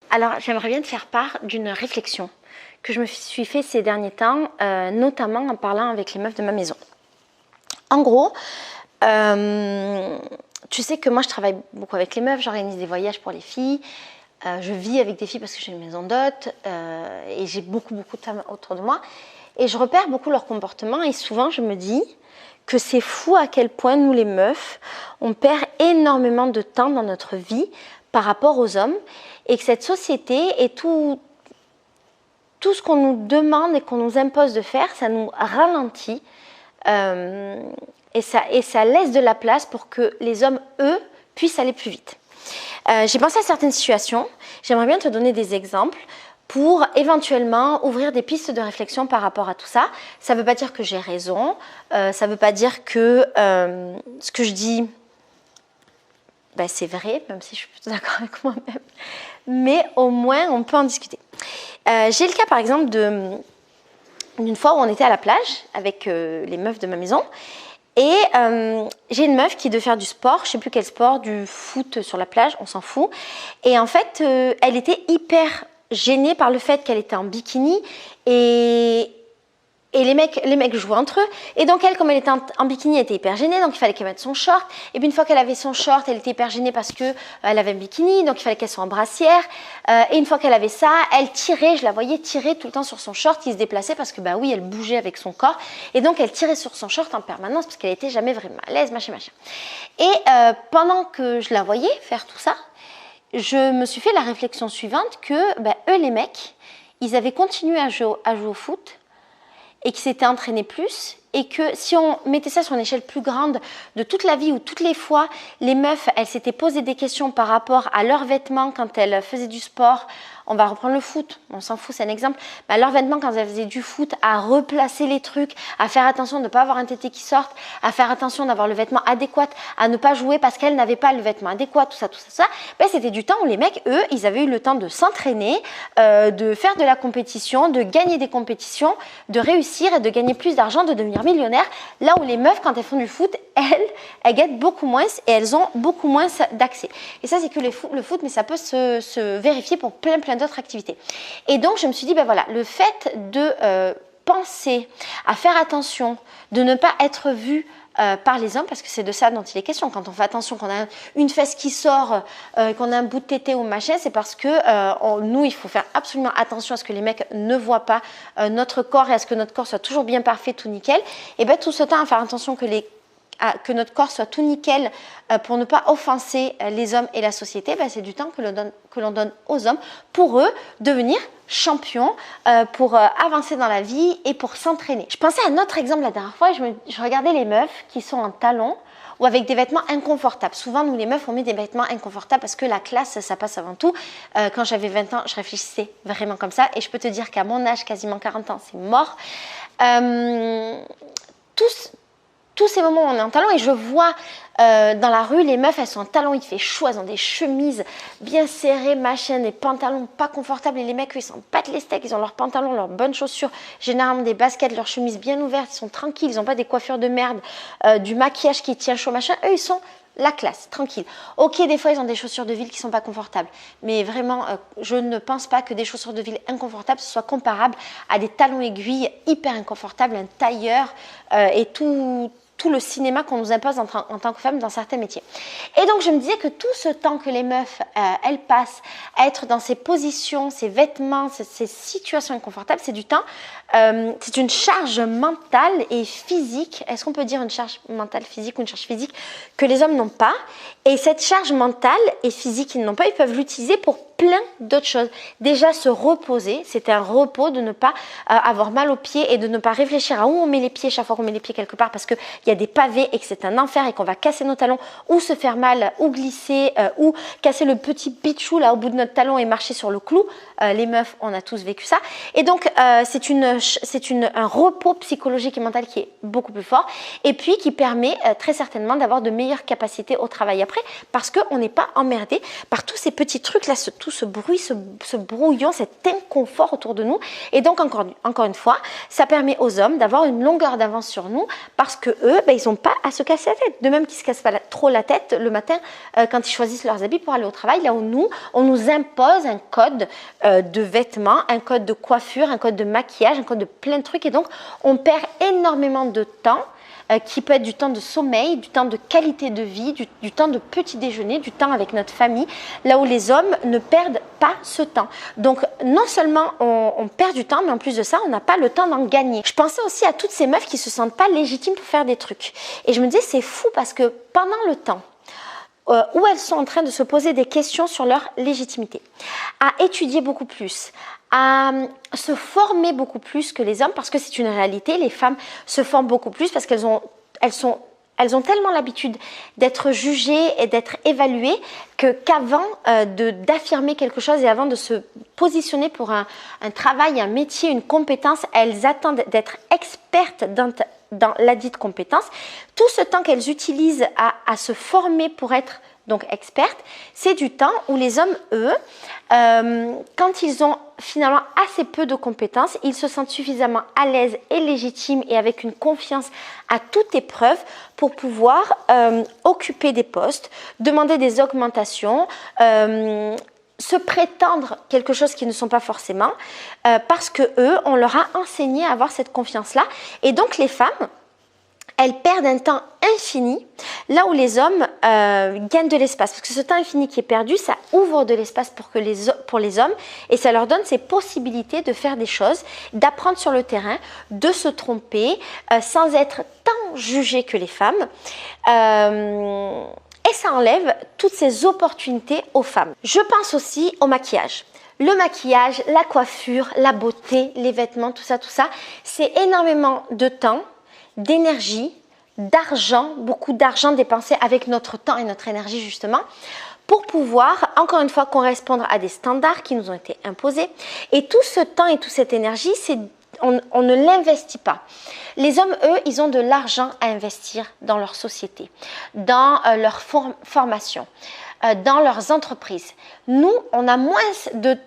Alors, j'aimerais bien te faire part d'une réflexion que je me suis fait ces derniers temps, notamment en parlant avec les meufs de ma maison. En gros, tu sais que moi je travaille beaucoup avec les meufs, j'organise des voyages pour les filles, je vis avec des filles parce que j'ai une maison d'hôtes et j'ai beaucoup de femmes autour de moi et je repère beaucoup leur comportement et souvent je me dis que c'est fou à quel point nous les meufs, on perd énormément de temps dans notre vie par rapport aux hommes et que cette société et tout ce qu'on nous demande et qu'on nous impose de faire, ça nous ralentit et ça laisse de la place pour que les hommes, eux, puissent aller plus vite. J'ai pensé à certaines situations, j'aimerais bien te donner des exemples pour éventuellement ouvrir des pistes de réflexion par rapport à tout ça. Ça ne veut pas dire que j'ai raison, ça ne veut pas dire que ce que je dis, ben, c'est vrai, même si je suis plutôt d'accord avec moi-même, mais au moins on peut en discuter. J'ai le cas par exemple d'une fois où on était à la plage avec les meufs de ma maison et j'ai une meuf qui devait faire du sport, je ne sais plus quel sport, du foot sur la plage, on s'en fout. Et en fait, elle était hyper gênée par le fait qu'elle était en bikini et les mecs jouaient entre eux. Et donc elle, comme elle était en bikini, elle était hyper gênée, donc il fallait qu'elle mette son short. Et puis une fois qu'elle avait son short, elle était hyper gênée parce qu'elle avait un bikini, donc il fallait qu'elle soit en brassière. Et une fois qu'elle avait ça, elle tirait, je la voyais tirer tout le temps sur son short, qui se déplaçait parce que bah oui, elle bougeait avec son corps. Et donc elle tirait sur son short en permanence parce qu'elle était jamais vraiment à l'aise, machin. Et pendant que je la voyais faire tout ça, je me suis fait la réflexion suivante que bah, eux, les mecs, ils avaient continué à jouer au foot et qui s'étaient entraînés plus et que si on mettait ça sur une échelle plus grande de toute la vie où toutes les fois les meufs elles s'étaient posé des questions par rapport à leurs vêtements quand elles faisaient du sport, on va reprendre le foot, on s'en fout, c'est un exemple, bah, leurs vêtements quand elles faisaient du foot, à replacer les trucs, à faire attention de ne pas avoir un tété qui sorte, à faire attention d'avoir le vêtement adéquat, à ne pas jouer parce qu'elles n'avaient pas le vêtement adéquat, tout ça, bah, c'était du temps où les mecs, eux, ils avaient eu le temps de s'entraîner, de faire de la compétition, de gagner des compétitions, de réussir et de gagner plus d'argent, de devenir millionnaire, là où les meufs, quand elles font du foot, elles gagnent beaucoup moins et elles ont beaucoup moins d'accès. Et ça, c'est que le foot, mais ça peut se vérifier pour plein d'autres activités. Et donc, je me suis dit, ben voilà, le fait de penser à faire attention, de ne pas être vu par les hommes, parce que c'est de ça dont il est question. Quand on fait attention, qu'on a une fesse qui sort, qu'on a un bout de tété ou machin, c'est parce que nous, il faut faire absolument attention à ce que les mecs ne voient pas notre corps et à ce que notre corps soit toujours bien parfait, tout nickel. Et bien tout ce temps à faire attention que notre corps soit tout nickel pour ne pas offenser les hommes et la société, ben c'est du temps que l'on donne aux hommes pour eux devenir champions, pour avancer dans la vie et pour s'entraîner. Je pensais à un autre exemple la dernière fois, je regardais les meufs qui sont en talons ou avec des vêtements inconfortables. Souvent, nous les meufs, on met des vêtements inconfortables parce que la classe, ça passe avant tout. Quand j'avais 20 ans, je réfléchissais vraiment comme ça et je peux te dire qu'à mon âge, quasiment 40 ans, c'est mort. Tous ces moments où on est en talons et je vois dans la rue les meufs, elles sont en talons, il fait chaud, elles ont des chemises bien serrées, machin, des pantalons pas confortables et les mecs, eux, ils s'en battent les steaks, ils ont leurs pantalons, leurs bonnes chaussures, généralement des baskets, leurs chemises bien ouvertes, ils sont tranquilles, ils n'ont pas des coiffures de merde, du maquillage qui tient chaud, machin, eux ils sont la classe, tranquille. Ok, des fois ils ont des chaussures de ville qui sont pas confortables, mais vraiment, je ne pense pas que des chaussures de ville inconfortables soient comparables à des talons aiguilles hyper inconfortables, un tailleur et tout le cinéma qu'on nous impose en tant que femme dans certains métiers. Et donc je me disais que tout ce temps que les meufs, elles passent à être dans ces positions, ces vêtements, ces situations inconfortables, c'est du temps, c'est une charge mentale et physique. Est-ce qu'on peut dire une charge mentale physique ou une charge physique que les hommes n'ont pas? Et cette charge mentale et physique qu'ils n'ont pas, ils peuvent l'utiliser pour plein d'autres choses. Déjà se reposer, c'est un repos de ne pas avoir mal aux pieds et de ne pas réfléchir à où on met les pieds chaque fois qu'on met les pieds quelque part parce qu'il y a des pavés et que c'est un enfer et qu'on va casser nos talons ou se faire mal ou glisser ou casser le petit pitchou là au bout de notre talon et marcher sur le clou. Les meufs, on a tous vécu ça. Et donc c'est un repos psychologique et mental qui est beaucoup plus fort et puis qui permet très certainement d'avoir de meilleures capacités au travail après parce qu'on n'est pas emmerdé par tous ces petits trucs là, tous tout ce bruit, ce brouillon, cet inconfort autour de nous. Et donc, encore une fois, ça permet aux hommes d'avoir une longueur d'avance sur nous parce que eux, ils n'ont pas à se casser la tête. De même qu'ils ne se cassent pas trop la tête le matin quand ils choisissent leurs habits pour aller au travail. Là où nous, on nous impose un code de vêtements, un code de coiffure, un code de maquillage, un code de plein de trucs. Et donc, on perd énormément de temps qui peut être du temps de sommeil, du temps de qualité de vie, du temps de petit déjeuner, du temps avec notre famille, là où les hommes ne perdent pas ce temps. Donc non seulement on perd du temps, mais en plus de ça, on n'a pas le temps d'en gagner. Je pensais aussi à toutes ces meufs qui ne se sentent pas légitimes pour faire des trucs. Et je me disais, c'est fou parce que pendant le temps où elles sont en train de se poser des questions sur leur légitimité, à étudier beaucoup plus, à se former beaucoup plus que les hommes, parce que c'est une réalité, les femmes se forment beaucoup plus parce qu'elles ont tellement l'habitude d'être jugées et d'être évaluées qu'avant d'affirmer quelque chose et avant de se positionner pour un travail, un métier, une compétence, elles attendent d'être expertes dans la dite compétence. Tout ce temps qu'elles utilisent à se former pour être donc expertes, c'est du temps où les hommes, eux, quand ils ont finalement assez peu de compétences, ils se sentent suffisamment à l'aise et légitimes et avec une confiance à toute épreuve pour pouvoir occuper des postes, demander des augmentations, se prétendre quelque chose qu'ils ne sont pas forcément, parce que eux, on leur a enseigné à avoir cette confiance-là. Et donc les femmes, elles perdent un temps infini, là où les hommes gagnent de l'espace. Parce que ce temps infini qui est perdu, ça ouvre de l'espace pour les hommes et ça leur donne ces possibilités de faire des choses, d'apprendre sur le terrain, de se tromper, sans être tant jugés que les femmes. Et ça enlève toutes ces opportunités aux femmes. Je pense aussi au maquillage. Le maquillage, la coiffure, la beauté, les vêtements, tout ça, c'est énormément de temps, d'énergie, d'argent, beaucoup d'argent dépensé avec notre temps et notre énergie justement, pour pouvoir, encore une fois, correspondre à des standards qui nous ont été imposés. Et tout ce temps et toute cette énergie, on ne l'investit pas. Les hommes, eux, ils ont de l'argent à investir dans leur société, dans leur formation, dans leurs entreprises. Nous, on a moins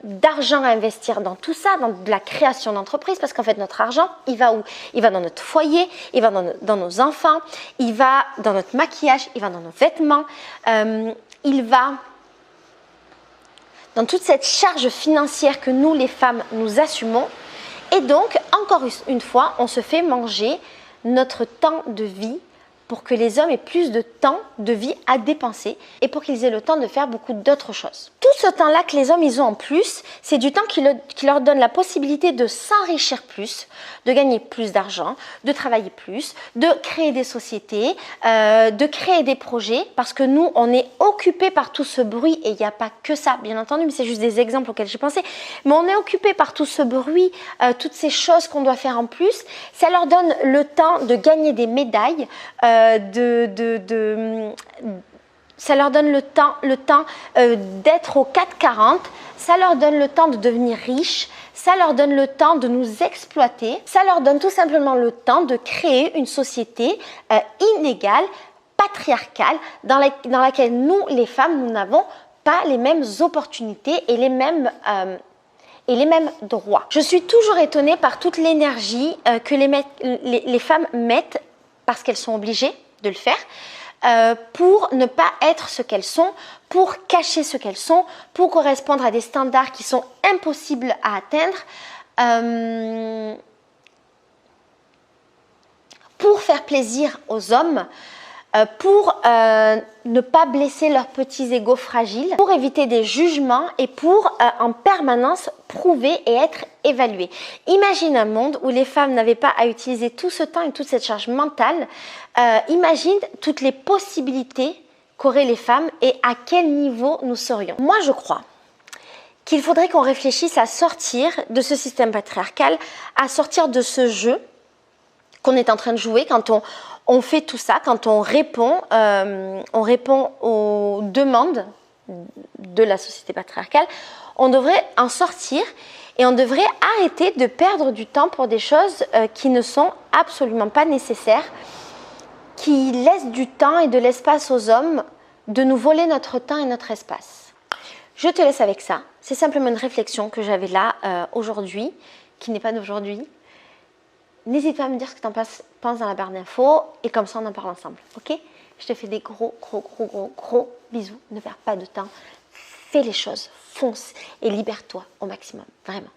d'argent à investir dans tout ça, dans de la création d'entreprise, parce qu'en fait, notre argent, il va où? Il va dans notre foyer, il va dans nos enfants, il va dans notre maquillage, il va dans nos vêtements, il va dans toute cette charge financière que nous, les femmes, nous assumons. Et donc, encore une fois, on se fait manger notre temps de vie pour que les hommes aient plus de temps de vie à dépenser et pour qu'ils aient le temps de faire beaucoup d'autres choses. Tout ce temps-là que les hommes ils ont en plus, c'est du temps qui leur donne la possibilité de s'enrichir plus, de gagner plus d'argent, de travailler plus, de créer des sociétés, de créer des projets, parce que nous, on est occupés par tout ce bruit, et il n'y a pas que ça, bien entendu, mais c'est juste des exemples auxquels j'ai pensé, mais on est occupés par tout ce bruit, toutes ces choses qu'on doit faire en plus. Ça leur donne le temps de gagner des médailles, ça leur donne le temps d'être au 440, ça leur donne le temps de devenir riches, ça leur donne le temps de nous exploiter, ça leur donne tout simplement le temps de créer une société inégale, patriarcale, dans laquelle nous, les femmes, nous n'avons pas les mêmes opportunités et les mêmes droits. Je suis toujours étonnée par toute l'énergie que les femmes mettent, parce qu'elles sont obligées de le faire, pour ne pas être ce qu'elles sont, pour cacher ce qu'elles sont, pour correspondre à des standards qui sont impossibles à atteindre, pour faire plaisir aux hommes, pour ne pas blesser leurs petits égos fragiles, pour éviter des jugements et pour en permanence prouver et être évaluées. Imagine un monde où les femmes n'avaient pas à utiliser tout ce temps et toute cette charge mentale. Imagine toutes les possibilités qu'auraient les femmes et à quel niveau nous serions. Moi, je crois qu'il faudrait qu'on réfléchisse à sortir de ce système patriarcal, à sortir de ce jeu qu'on est en train de jouer quand on fait tout ça, quand on répond aux demandes de la société patriarcale. On devrait en sortir et on devrait arrêter de perdre du temps pour des choses qui ne sont absolument pas nécessaires, qui laissent du temps et de l'espace aux hommes de nous voler notre temps et notre espace. Je te laisse avec ça. C'est simplement une réflexion que j'avais là aujourd'hui, qui n'est pas d'aujourd'hui. N'hésite pas à me dire ce que tu en penses dans la barre d'infos et comme ça on en parle ensemble, ok? Je te fais des gros bisous. Ne perds pas de temps. Fais les choses, fonce et libère-toi au maximum, vraiment.